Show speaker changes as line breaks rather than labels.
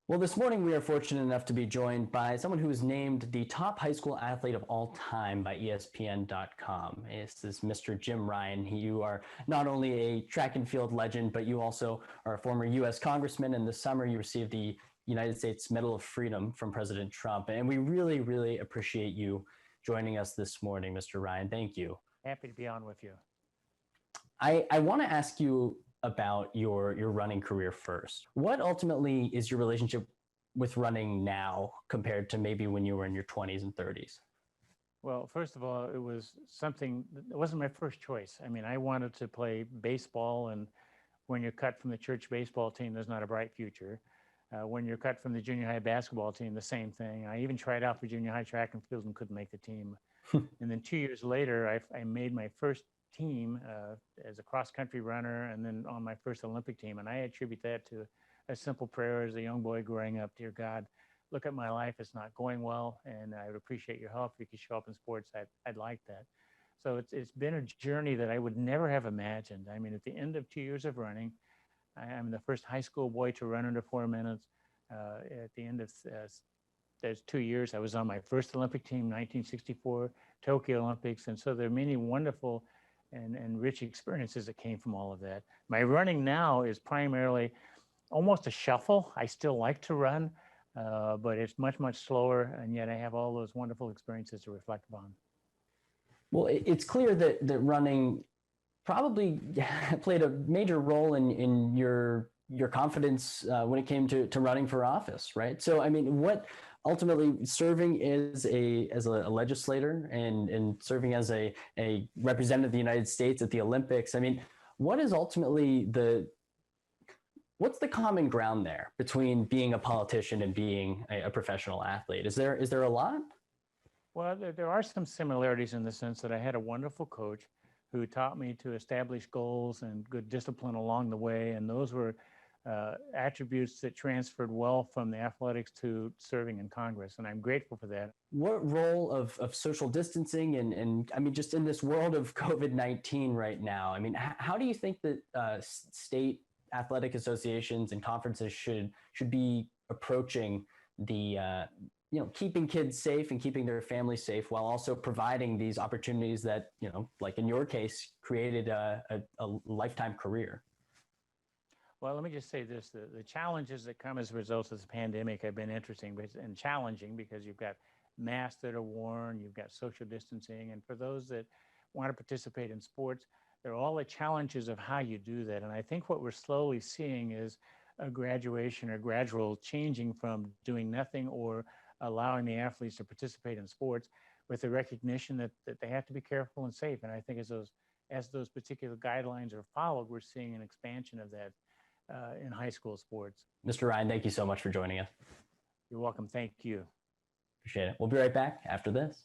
Well, this morning we are fortunate enough to be joined by someone who was named the top high school athlete of all time by ESPN.com. This is Mr. Jim Ryan. You are not only a track and field legend, but you also are a former U.S. congressman. And this summer you received the United States Medal of Freedom from President Trump. And we really, really appreciate you joining us this morning, Mr. Ryan. Thank you.
Happy to be on with you.
I want to ask you about your running career first. What ultimately is your relationship with running now compared to maybe when you were in your 20s and 30s?
Well, first of all, it wasn't my first choice. I mean, I wanted to play baseball, and when you're cut from the church baseball team, there's not a bright future. When you're cut from the junior high basketball team, the same thing. I even tried out for junior high track and field and couldn't make the team. And then 2 years later, I made my first team as a cross-country runner, and then on my first Olympic team. And I attribute that to a simple prayer as a young boy growing up: dear God, look at my life, it's not going well, and I would appreciate your help. If you could show up in sports, I'd like that. So it's been a journey that I would never have imagined. I mean, at the end of 2 years of running, I'm the first high school boy to run under 4 minutes. At the end of those 2 years, I was on my first Olympic team, 1964 Tokyo Olympics. And so there are many wonderful and rich experiences that came from all of that. My running now is primarily almost a shuffle. I still like to run, but it's much, much slower. And yet I have all those wonderful experiences to reflect upon.
Well, it's clear that running probably played a major role in your confidence when it came to running for office, right? So, I mean, what ultimately serving as a legislator and serving as a representative of the United States at the Olympics, I mean, what is ultimately what's the common ground there between being a politician and being a professional athlete? Is there a lot?
Well, there are some similarities in the sense that I had a wonderful coach who taught me to establish goals and good discipline along the way. And those were attributes that transferred well from the athletics to serving in Congress. And I'm grateful for that.
What role of social distancing and I mean, just in this world of COVID-19 right now, I mean, how do you think that state athletic associations and conferences should be approaching the keeping kids safe and keeping their families safe while also providing these opportunities that, like in your case, created a lifetime career?
Well, let me just say this: the challenges that come as a result of the pandemic have been interesting and challenging, because you've got masks that are worn, you've got social distancing, and for those that want to participate in sports, there are all the challenges of how you do that. And I think what we're slowly seeing is a graduation or gradual changing from doing nothing or allowing the athletes to participate in sports, with the recognition that they have to be careful and safe. And I think as those particular guidelines are followed, we're seeing an expansion of that in high school sports.
Mr. Ryan, thank you so much for joining us.
You're welcome. Thank you.
Appreciate it. We'll be right back after this.